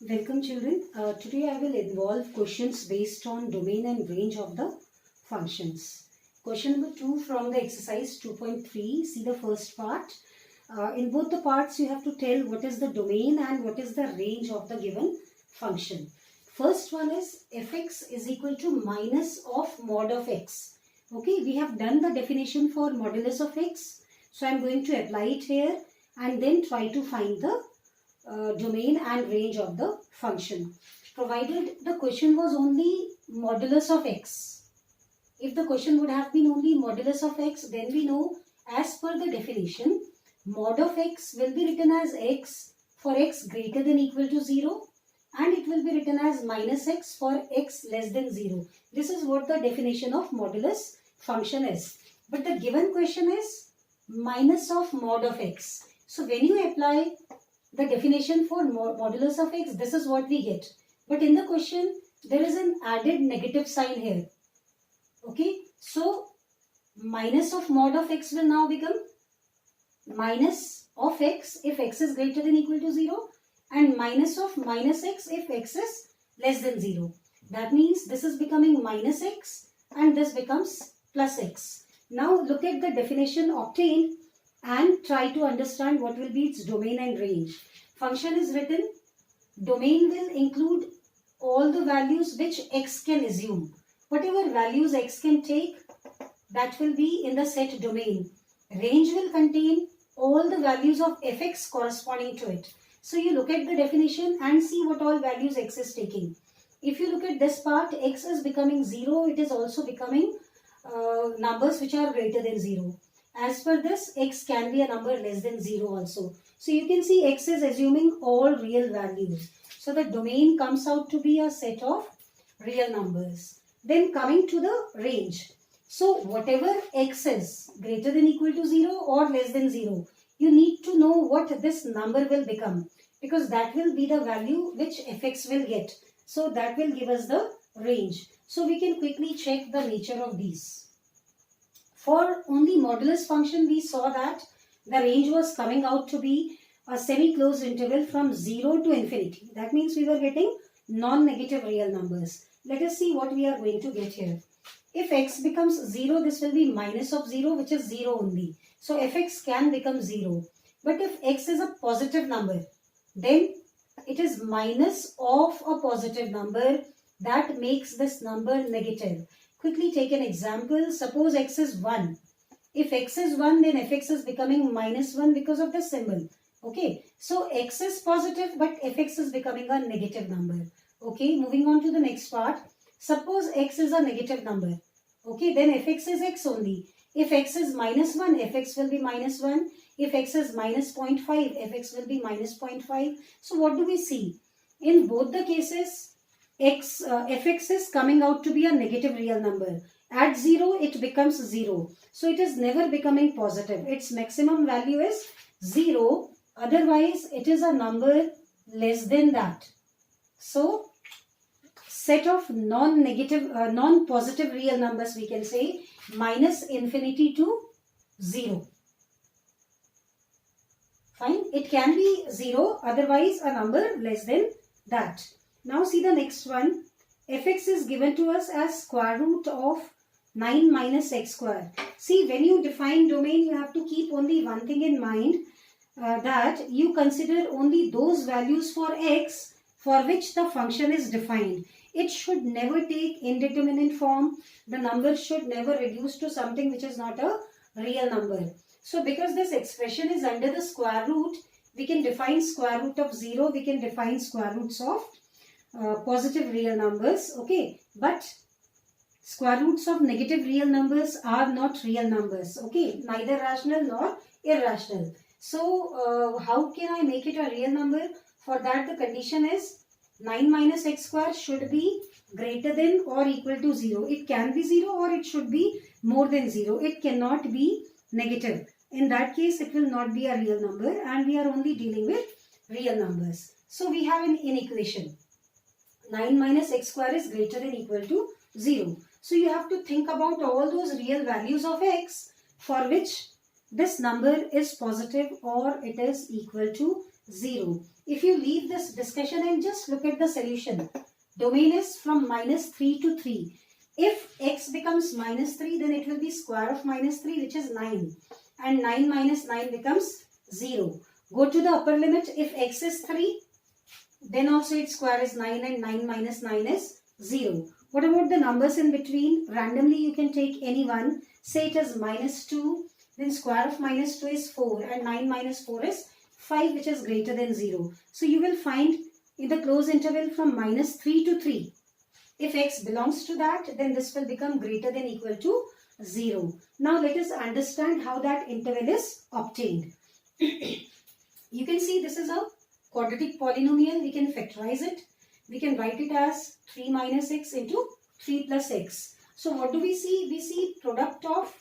Welcome children. Today I will involve questions based on domain and range of the functions. Question number 2 from the exercise 2.3. See the first part. In both the parts you have to tell what is the domain and what is the range of the given function. First one is fx is equal to minus of mod of x. Okay, we have done the definition for modulus of x. So I am going to apply it here and then try to find the domain and range of the function, provided the question was only modulus of x. If the question would have been only modulus of x, then we know as per the definition, mod of x will be written as x for x greater than equal to 0 and it will be written as minus x for x less than 0. This is what the definition of modulus function is. But the given question is minus of mod of x. So when you apply the definition for modulus of x, this is what we get. But in the question, there is an added negative sign here. Okay, so minus of mod of x will now become minus of x if x is greater than equal to 0 and minus of minus x if x is less than 0. That means this is becoming minus x and this becomes plus x. Now look at the definition obtained and try to understand what will be its domain and range. Function is written, domain will include all the values which x can assume. Whatever values x can take, that will be in the set domain. Range will contain all the values of fx corresponding to it. So you look at the definition and see what all values x is taking. If you look at this part, x is becoming 0, it is also becoming numbers which are greater than 0. As per this, x can be a number less than 0 also. So you can see x is assuming all real values. So the domain comes out to be a set of real numbers. Then coming to the range. So whatever x is greater than equal to 0 or less than 0, you need to know what this number will become, because that will be the value which fx will get. So that will give us the range. So we can quickly check the nature of these. For only modulus function, we saw that the range was coming out to be a semi-closed interval from 0 to infinity. That means we were getting non-negative real numbers. Let us see what we are going to get here. If x becomes 0, this will be minus of 0, which is 0 only. So fx can become 0. But if x is a positive number, then it is minus of a positive number. That makes this number negative. Quickly take an example. Suppose x is 1. If x is 1, then fx is becoming minus 1 because of the symbol. Okay. So x is positive, but fx is becoming a negative number. Okay. Moving on to the next part. Suppose x is a negative number. Okay. Then fx is x only. If x is minus 1, fx will be minus 1. If x is minus 0.5, fx will be minus 0.5. So what do we see? In both the cases, fx is coming out to be a negative real number. At 0, it becomes 0. So it is never becoming positive. Its maximum value is 0. Otherwise, it is a number less than that. So, set of non-positive real numbers, we can say minus infinity to 0. Fine. It can be 0. Otherwise, a number less than that. Now see the next one. Fx is given to us as square root of 9 minus x square. See, when you define domain, you have to keep only one thing in mind, that you consider only those values for x for which the function is defined. It should never take indeterminate form. The number should never reduce to something which is not a real number. So because this expression is under the square root, we can define square root of 0. We can define square roots of positive real numbers. Okay, but square roots of negative real numbers are not real numbers. Okay, neither rational nor irrational. So how can I make it a real number? For that, the condition is 9 minus x square should be greater than or equal to 0. It can be 0 or it should be more than 0. It cannot be negative. In that case, it will not be a real number and we are only dealing with real numbers. So we have an inequation. 9 minus x square is greater than equal to 0. So you have to think about all those real values of x for which this number is positive or it is equal to 0. if you leave this discussion and just look at the solution, domain is from -3 to 3. If x becomes -3, then it will be square of -3, which is 9. And 9 minus 9 becomes 0. Go to the upper limit. If x is 3, then also its square is 9 and 9 minus 9 is 0. What about the numbers in between? Randomly you can take any one. Say it is -2. Then square of -2 is 4 and 9 minus 4 is 5, which is greater than 0. So you will find in the closed interval from -3 to 3. If x belongs to that, then this will become greater than equal to 0. Now let us understand how that interval is obtained. You can see this is a quadratic polynomial. We can factorize it. We can write it as 3 minus x into 3 plus x. So what do we see? We see product of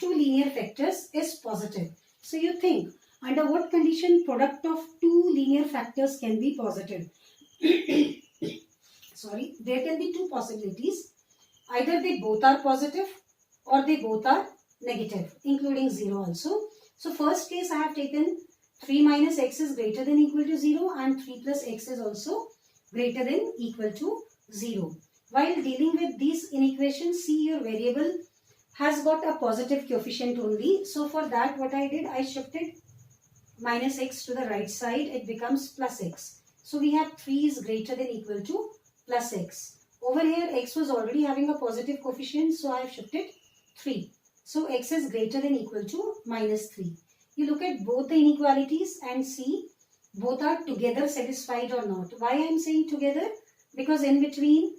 two linear factors is positive. So you think, under what condition product of two linear factors can be positive? Sorry, there can be two possibilities. Either they both are positive or they both are negative, including 0 also. So first case I have taken 3 minus x is greater than equal to 0 and 3 plus x is also greater than equal to 0. While dealing with these inequations, see your variable has got a positive coefficient only. So for that what I did, I shifted minus x to the right side. It becomes plus x. So we have 3 is greater than equal to plus x. Over here x was already having a positive coefficient, so I have shifted 3. So x is greater than equal to minus 3. You look at both the inequalities and see both are together satisfied or not. Why I am saying together? Because in between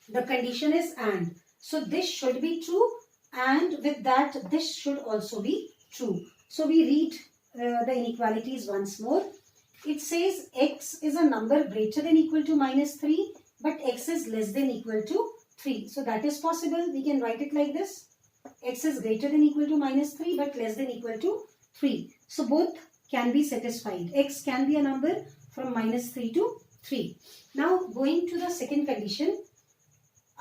the condition is and. So this should be true, and with that this should also be true. So we read the inequalities once more. It says x is a number greater than equal to minus 3, but x is less than equal to 3. So that is possible. We can write it like this. X is greater than equal to minus 3 but less than equal to 3. So both can be satisfied. X can be a number from minus 3 to 3. Now going to the second condition.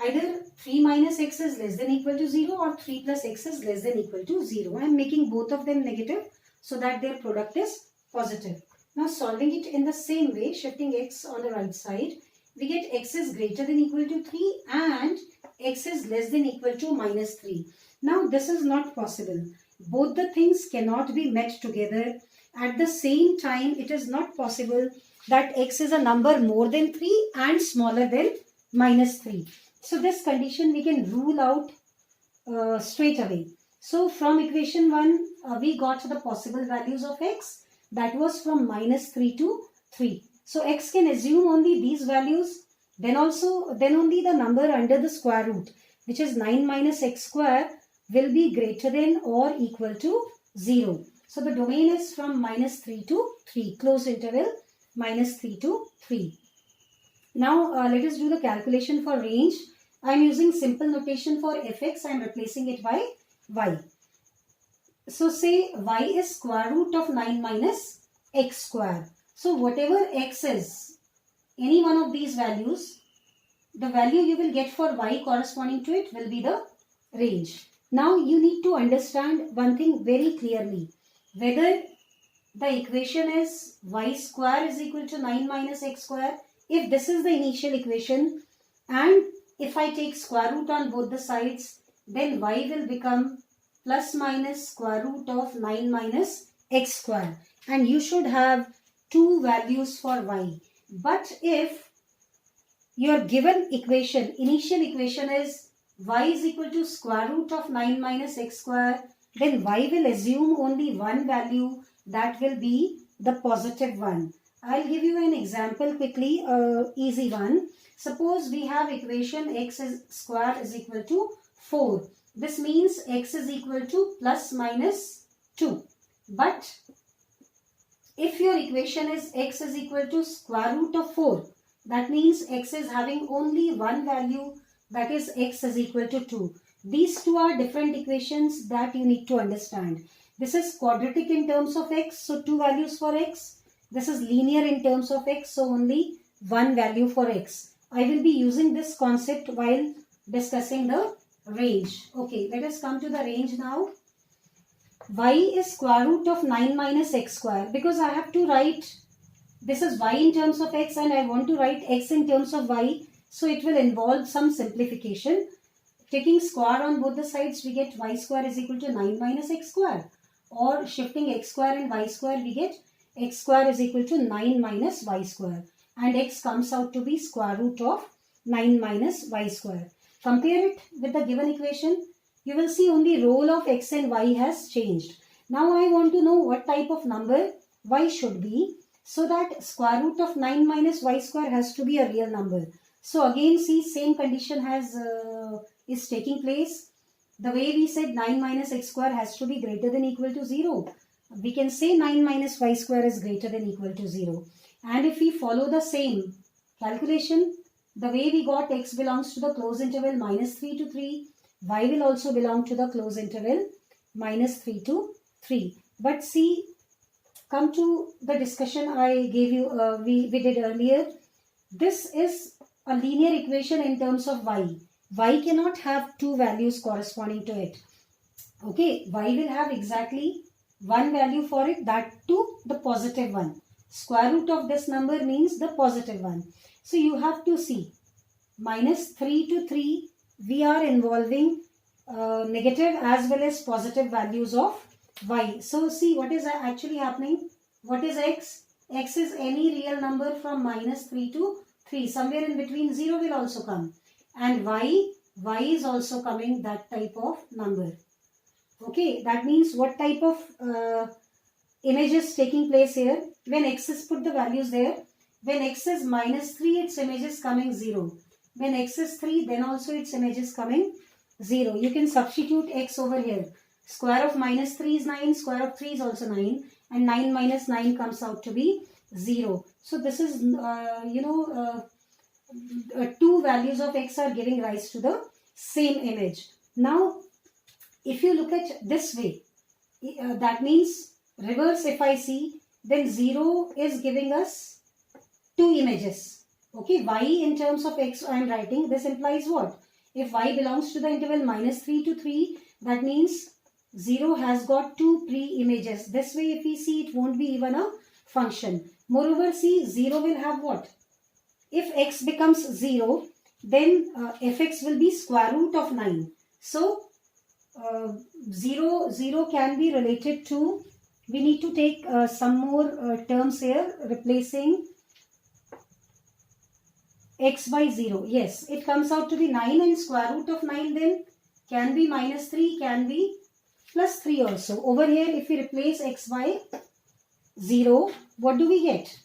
Either 3 minus x is less than equal to 0 or 3 plus x is less than equal to 0. I am making both of them negative so that their product is positive. Now solving it in the same way, shifting x on the right side, we get x is greater than equal to 3 and x is less than equal to minus 3. Now this is not possible. Both the things cannot be met together. At the same time, it is not possible that x is a number more than 3 and smaller than minus 3. So this condition we can rule out straight away. So from equation 1, we got the possible values of x. That was from minus 3 to 3. So x can assume only these values. Then only the number under the square root, which is 9 minus x square, will be greater than or equal to 0. So the domain is from minus 3 to 3. Closed interval minus 3 to 3. Now let us do the calculation for range. I am using simple notation for fx. I am replacing it by y. So say y is square root of 9 minus x square. So whatever x is, any one of these values, the value you will get for y corresponding to it will be the range. Now you need to understand one thing very clearly. Whether the equation is y square is equal to 9 minus x square, if this is the initial equation and if I take square root on both the sides, then y will become plus minus square root of 9 minus x square. And you should have two values for y. But if your given equation, initial equation is y is equal to square root of 9 minus x square, then y will assume only one value, that will be the positive one. I'll give you an example quickly, easy one. Suppose we have equation x square is equal to 4. This means x is equal to plus minus 2. But if your equation is x is equal to square root of 4, that means x is having only one value, that is x is equal to 2. These two are different equations that you need to understand. This is quadratic in terms of x, so two values for x. This is linear in terms of x, so only one value for x. I will be using this concept while discussing the range. Okay, let us come to the range now. Y is square root of 9 minus x square. Because I have to write this is y in terms of x and I want to write x in terms of y. So it will involve some simplification. Taking square on both the sides, we get y square is equal to 9 minus x square. Or shifting x square and y square, we get x square is equal to 9 minus y square. And x comes out to be square root of 9 minus y square. Compare it with the given equation. You will see only role of x and y has changed. Now I want to know what type of number y should be. So that square root of 9 minus y square has to be a real number. So again see, same condition is taking place. The way we said 9 minus x square has to be greater than equal to 0. We can say 9 minus y square is greater than equal to 0. And if we follow the same calculation, the way we got x belongs to the closed interval minus 3 to 3, y will also belong to the closed interval minus 3 to 3. But see, come to the discussion I gave you, we did earlier. This is a linear equation in terms of y. Y cannot have two values corresponding to it. Okay, y will have exactly one value for it, that too the positive one. Square root of this number means the positive one. So you have to see, minus 3 to 3, we are involving negative as well as positive values of y. So see what is actually happening. What is x? X is any real number from minus 3 to 3. Somewhere in between 0 will also come. And y is also coming that type of number. Okay, that means what type of image is taking place here? When x is put the values there. When x is minus 3, its image is coming 0. When x is 3, then also its image is coming 0. You can substitute x over here. Square of minus 3 is 9, square of 3 is also 9. And 9 minus 9 comes out to be 0. So this is, two values of x are giving rise to the same image. Now, if you look at this way, that means reverse if I see, then 0 is giving us two images. Okay, y in terms of x I am writing. This implies what? If y belongs to the interval minus 3 to 3, that means 0 has got two pre-images. This way if we see, it won't be even a function. Moreover, see, 0 will have what? If x becomes 0, then fx will be square root of 9. So, 0 can be related to, we need to take some more terms here, replacing x by 0. Yes, it comes out to be 9, and square root of 9 then can be minus 3, can be plus 3 also. Over here, if we replace x by 0, what do we get?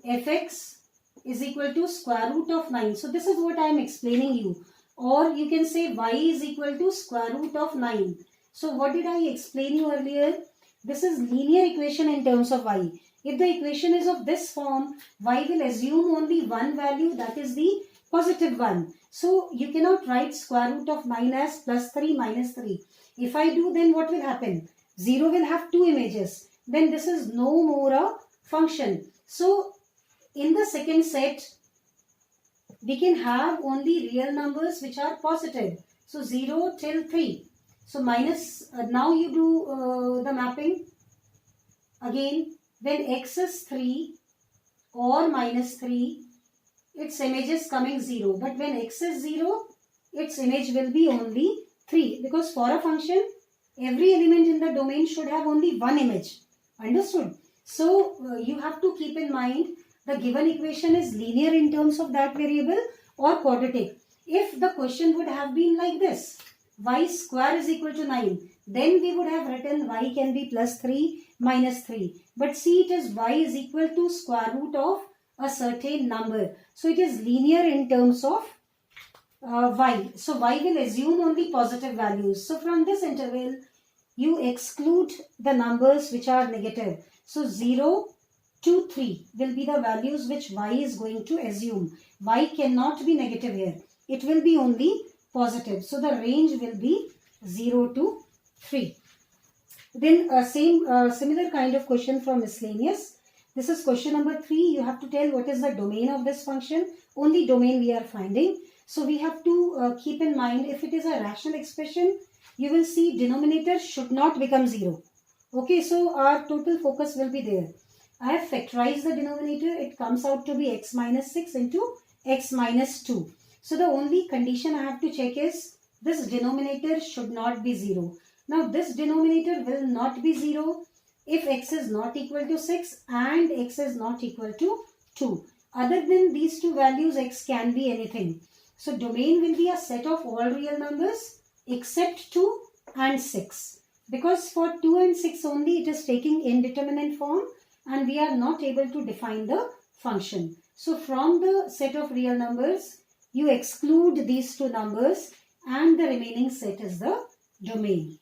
Fx is equal to square root of 9. So this is what I am explaining you. Or you can say y is equal to square root of 9. So what did I explain you earlier? This is linear equation in terms of y. If the equation is of this form, y will assume only one value, that is the positive one. So you cannot write square root of 9 as plus 3 minus 3. If I do, then what will happen? 0 will have two images. Then this is no more a function. So in the second set, we can have only real numbers which are positive. So 0 till 3. So minus, now you do the mapping. Again, when x is 3 or minus 3, its image is coming 0. But when x is 0, its image will be only 3. Because for a function, every element in the domain should have only one image. Understood? So you have to keep in mind, the given equation is linear in terms of that variable or quadratic. If the question would have been like this, y square is equal to 9, then we would have written y can be plus 3 minus 3. But see, it is y is equal to square root of a certain number. So it is linear in terms of y. So y will assume only positive values. So from this interval, you exclude the numbers which are negative. So 0 to 3 will be the values which y is going to assume. Y cannot be negative here. It will be only positive. So the range will be 0 to 3. Then similar kind of question from miscellaneous. This is question number 3. You have to tell what is the domain of this function. Only domain we are finding. So we have to keep in mind, if it is a rational expression, you will see denominator should not become 0. Okay, so our total focus will be there. I have factorized the denominator. It comes out to be x minus 6 into x minus 2. So the only condition I have to check is this denominator should not be 0. Now this denominator will not be 0 if x is not equal to 6 and x is not equal to 2. Other than these two values, x can be anything. So domain will be a set of all real numbers except 2 and 6. Because for 2 and 6 only it is taking indeterminate form and we are not able to define the function. So from the set of real numbers, you exclude these two numbers and the remaining set is the domain.